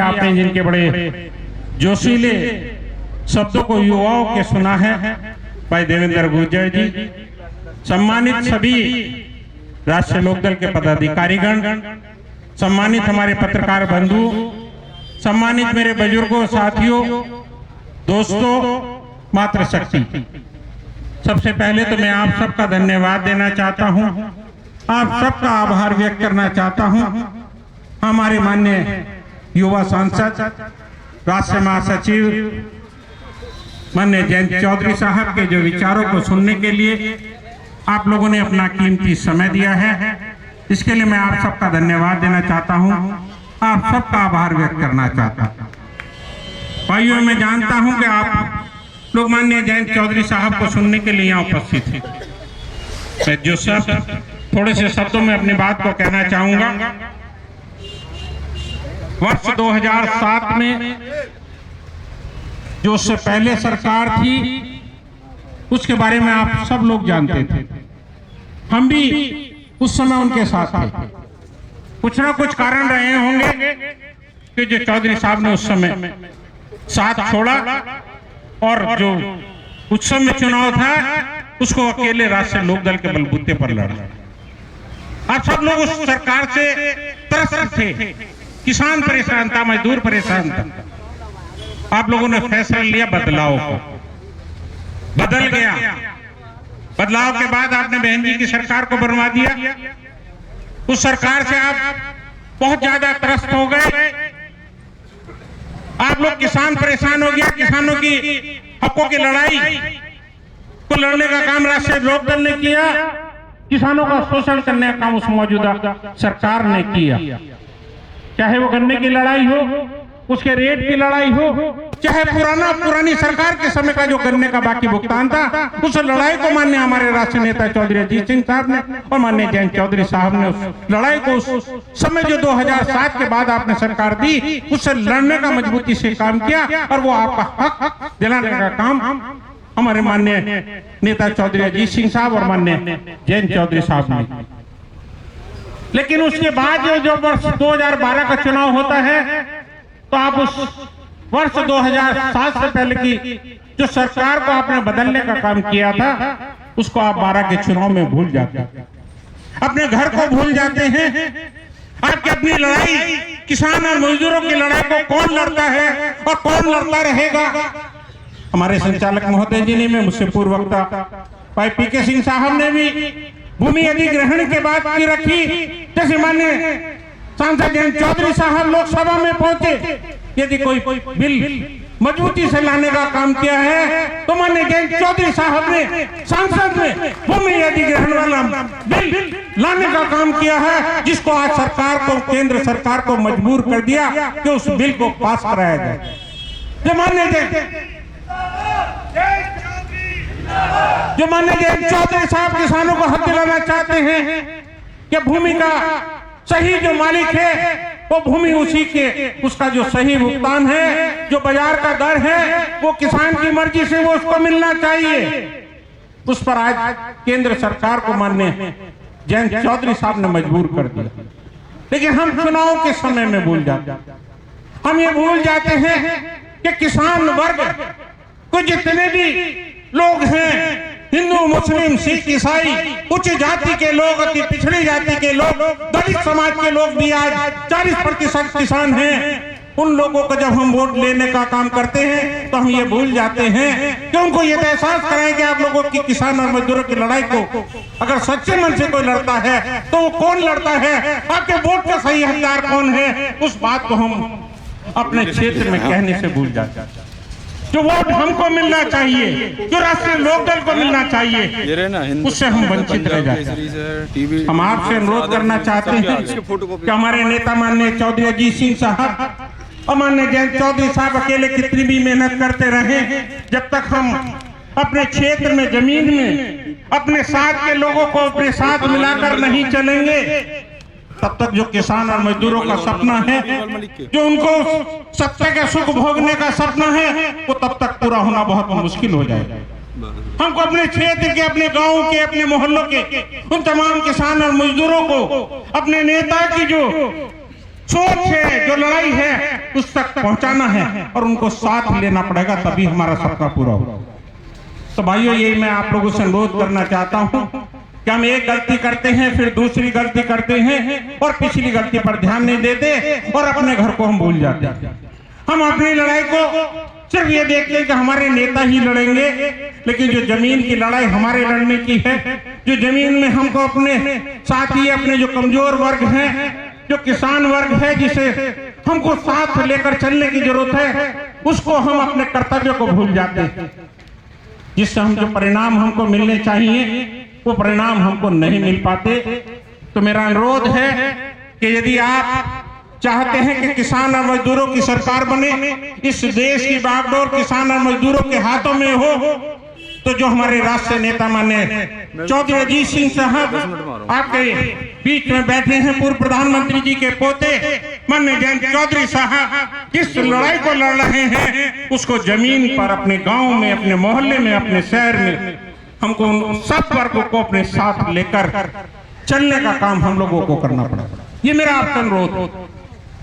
आपने जिनके बड़े जोशीले शब्दों को युवाओं के सुना है, भाई देवेंद्र गुर्जर जी, सम्मानित सभी राष्ट्रीय लोकदल के पदाधिकारीगण, सम्मानित हमारे पत्रकार बंधु, सम्मानित मेरे बुजुर्गों, साथियों, दोस्तों, मातृशक्ति, सबसे पहले तो मैं आप सबका धन्यवाद देना चाहता हूं, आप सबका आभार व्यक्त करना चाहता हूं। हमारे माननीय युवा सांसद, राष्ट्रीय महासचिव माननीय जयंत चौधरी साहब के जो विचारों को सुनने के लिए आप लोगों ने अपना कीमती समय दिया है, इसके लिए मैं आप सबका धन्यवाद देना चाहता हूं, आप सबका आभार व्यक्त करना चाहता हूं। भाइयों, मैं जानता हूं कि आप लोग माननीय जयंत चौधरी साहब को सुनने के लिए यहाँ उपस्थित हैं। मैं जो सब थोड़े से शब्दों में अपनी बात को कहना चाहूंगा। वर्ष 2007 में जो उससे पहले सरकार थी, उसके बारे में आप सब लोग जानते थे, हम भी उस समय उनके साथ थे। कुछ ना कुछ कारण रहे होंगे कि जो चौधरी साहब ने उस समय साथ छोड़ा और जो उस समय चुनाव था उसको अकेले राष्ट्रीय लोकदल के बलबूते पर लड़ा। आप सब लोग उस सरकार से त्रस्त थे, किसान परेशान था, मजदूर परेशान था। आप लोगों ने फैसला लिया बदलाव को, बदल गया। बदलाव के बाद आपने बहन जी की सरकार को बनवा दिया। उस सरकार से आप बहुत ज्यादा त्रस्त हो गए। आप लोग किसान परेशान हो गया। किसानों की हकों की लड़ाई को लड़ने का काम राष्ट्रीय लोकदल ने किया। किसानों का शोषण करने का काम उस मौजूदा सरकार ने किया, चाहे वो गन्ने की लड़ाई हो, उसके रेट की लड़ाई हो, चाहे पुरानी सरकार के समय का जो गन्ने का बाकी भुगतान था, उस लड़ाई को माननीय हमारे राष्ट्रीय नेता चौधरी अजीत सिंह साहब ने और माननीय जयंत चौधरी साहब ने उस लड़ाई को उस समय जो 2007 के बाद आपने सरकार दी, उससे लड़ने का मजबूती से काम किया और वो आपका हक दिलाने का काम हमारे माननीय नेता चौधरी अजीत सिंह साहब और माननीय जयंत चौधरी साहब ने। लेकिन उसके बाद जो वर्ष 2012 का चुनाव होता है, तो आप उस वर्ष 2007 से पहले की जो सरकार को आपने बदलने का काम किया था, उसको आप 12 के चुनाव में भूल जाते हैं, अपने घर को भूल जाते हैं। आपकी अपनी लड़ाई, किसान और मजदूरों की लड़ाई को कौन लड़ता है और कौन लड़ता रहेगा। हमारे संचालक महोदय जी ने, मैं मुझसे पूर्व वक्ता भाई पीके सिंह साहब ने भी भूमि अधिग्रहण के बात की रखी। जैसे माननीय सांसद जयंत चौधरी साहब लोकसभा में पहुंचे, यदि कोई बिल मजबूती से लाने का काम किया है, तो माननीय जयंत चौधरी साहब ने सांसद में भूमि अधिग्रहण वाला बिल लाने का काम किया है, जिसको आज सरकार को, केंद्र सरकार को मजबूर कर दिया कि उस बिल को पास कराया जाए। जो माननीय जयंत चौधरी साहब किसानों को हक दिलाना चाहते हैं कि भूमि का सही जो मालिक है वो भूमि उसी के, उसका जो सही भुगतान है, जो बाजार का दर है, वो किसान की मर्जी से वो उसको मिलना चाहिए। उस पर आज केंद्र सरकार को माननीय जयंत चौधरी साहब ने मजबूर कर दिया। लेकिन हम चुनाव के समय में भूल जाते हैं, हम ये भूल जाते हैं कि किसान वर्ग को जितने भी लोग हैं, हिंदू, मुस्लिम, सिख, ईसाई, उच्च जाति के लोग, अति पिछड़ी जाति के लोग, दलित समाज के लोग भी आज 40% किसान हैं। उन लोगों को जब हम वोट लेने का काम करते हैं, तो हम ये भूल जाते हैं कि उनको ये एहसास कराएं कि आप लोगों की किसान और मजदूरों की लड़ाई को अगर सच्चे मन से कोई लड़ता है, तो वो कौन लड़ता है, आपके वोट का सही हकदार कौन है, उस बात को हम अपने क्षेत्र में कहने से भूल जाते हैं। जो वोट हमको मिलना चाहिए, जो राष्ट्रीय लोकदल को मिलना चाहिए, उससे हम वंचित रह जाते हैं। हम आपसे अनुरोध करना चाहते हैं कि हमारे नेता माननीय चौधरी अजीत सिंह साहब और माननीय जयंत चौधरी साहब अकेले कितनी भी मेहनत करते रहे, जब तक हम अपने क्षेत्र में, जमीन में अपने साथ के लोगों को अपने साथ मिलाकर नहीं चलेंगे, तब तक जो किसान और मजदूरों का सपना है, जो उनको सत्ता का सुख भोगने का सपना है, वो तब तक पूरा होना बहुत मुश्किल हो जाएगा। हमको अपने क्षेत्र के, अपने गांव के, अपने मोहल्लों के उन तमाम किसान और मजदूरों को अपने नेता की जो सोच है, जो लड़ाई है, उस तक पहुंचाना है और उनको साथ लेना पड़ेगा, तभी हमारा सपना पूरा होगा। तो भाइयों, ये मैं आप लोगों से अनुरोध करना चाहता हूं कि हम एक गलती करते हैं, फिर दूसरी गलती करते हैं और पिछली गलती पर ध्यान नहीं देते और अपने घर को हम भूल जाते हैं। हम अपनी लड़ाई को सिर्फ ये देखते हैं कि हमारे नेता ही लड़ेंगे, लेकिन जो जमीन की लड़ाई हमारे लड़ने की है, जो जमीन में हमको अपने साथी, अपने जो कमजोर वर्ग हैं, जो किसान वर्ग है, जिसे हमको साथ लेकर चलने की जरूरत है, उसको हम अपने कर्तव्य को भूल जाते हैं, जिससे हम जो परिणाम हमको मिलने चाहिए वो परिणाम हमको नहीं मिल पाते। तो मेरा अनुरोध है कि यदि आप चाहते हैं कि किसान और मजदूरों की सरकार बने, इस देश की बागडोर किसान और मजदूरों के हाथों में हो, तो जो हमारे राष्ट्रीय नेता माने चौधरी अजीत सिंह साहब आपके बीच में बैठे हैं, पूर्व प्रधानमंत्री जी के पोते माननीय जयंत चौधरी साहब जिस लड़ाई को लड़ रहे हैं, उसको जमीन पर, अपने गांव में, अपने मोहल्ले में, अपने शहर में हमको उन सब वर्गों को अपने साथ लेकर चलने का काम हम लोगों को करना पड़ेगा। ये मेरा आपसे अनुरोध।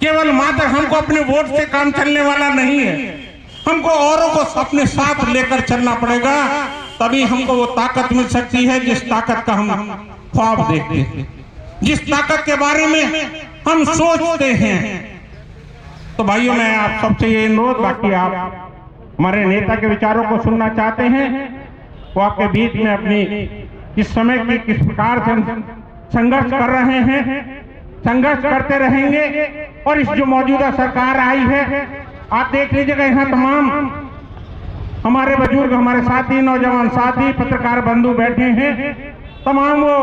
केवल मात्र हमको अपने वोट से काम चलने वाला नहीं है, हमको औरों को अपने साथ लेकर चलना पड़ेगा, तभी हमको वो ताकत मिल सकती है जिस ताकत का हम ख्वाब देखते हैं, जिस ताकत के बारे में हम सोचते हैं। तो भाइयों, मैं आप सबसे ये अनुरोध, बाकी आप हमारे नेता के विचारों को सुनना चाहते हैं, वो आपके बीच में अपनी इस समय की किस प्रकार से संघर्ष कर रहे हैं, संघर्ष करते रहेंगे। और इस जो मौजूदा सरकार आई है, आप देख लीजिएगा, यहाँ तमाम हमारे बुजुर्ग, हमारे साथी, नौजवान साथी, पत्रकार बंधु बैठे हैं, तमाम वो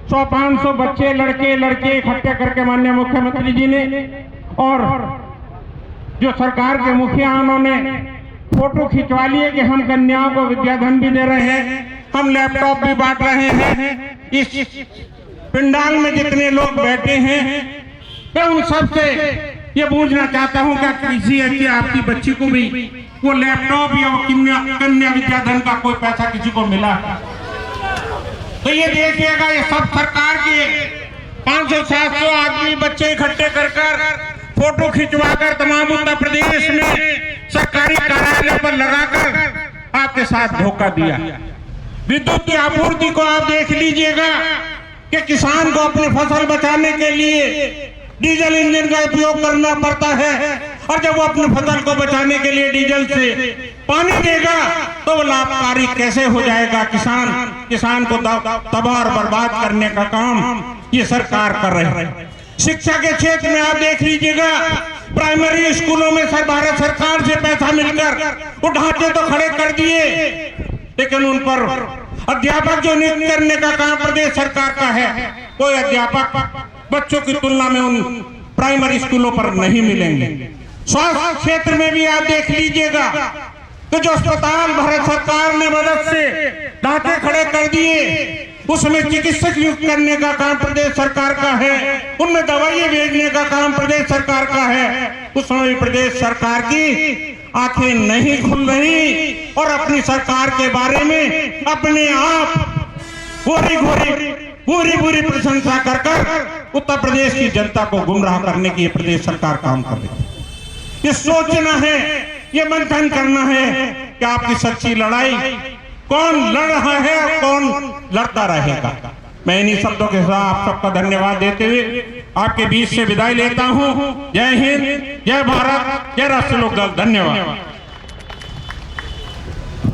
100-500 बच्चे, लड़के इकट्ठे करके माननीय मुख्यमंत्री जी ने और जो सरकार के मुखिया, उन्होंने फोटो खिंचवा लिए कि हम कन्याओं को विद्याधन भी दे रहे हैं, हम लैपटॉप भी बांट रहे हैं। इस पंडाल में जितने लोग बैठे हैं, मैं उन सब से ये पूछना चाहता हूं, क्या किसी अच्छी आपकी बच्ची को भी वो लैपटॉप या कन्या विद्याधन का कोई पैसा किसी को मिला? तो ये देखिएगा, ये सब सरकार के 500-700 आदमी, बच्चे इकट्ठे कर फोटो खिंचवाकर तमाम उत्तर प्रदेश में सरकारी कार्यालय पर लगाकर आपके साथ धोखा दिया। विद्युत की आपूर्ति को आप देख लीजिएगा कि किसान को अपनी फसल बचाने के लिए डीजल इंजन का उपयोग करना पड़ता है, और जब वो अपनी फसल को बचाने के लिए डीजल से पानी देगा तो वो लाभकारी कैसे हो जाएगा? किसान को तबाह और बर्बाद करने का काम ये सरकार कर रही है। शिक्षा के क्षेत्र में आप देख लीजिएगा, प्राइमरी स्कूलों में भारत सरकार से पैसा मिलकर वो ढांचे तो खड़े कर दिए, लेकिन उन पर अध्यापक जो नियुक्त करने का काम प्रदेश सरकार का है, कोई अध्यापक बच्चों की तुलना में उन प्राइमरी स्कूलों पर नहीं मिलेंगे। स्वास्थ्य क्षेत्र में भी आप देख लीजिएगा तो जो अस्पताल भारत सरकार ने मदद से ढांचे खड़े कर दिए, उसमें चिकित्सक नियुक्त करने का काम प्रदेश सरकार का है, उनमें दवाइयां भेजने का काम प्रदेश सरकार का है, उसमें प्रदेश सरकार की आंखें नहीं खुल रही और अपनी सरकार के बारे में अपने आप पूरी प्रशंसा कर उत्तर प्रदेश की जनता को गुमराह करने की प्रदेश सरकार काम कर रही है। ये सोचना है, ये मंथन करना है कि आपकी सच्ची लड़ाई कौन लड़ रहा है और कौन लड़ता रहेगा। मैं इन्हीं शब्दों के साथ आप सबका धन्यवाद देते हुए आपके बीच से विदाई लेता हूं। जय हिंद, जय भारत, जय राष्ट्रीय लोक दल। धन्यवाद।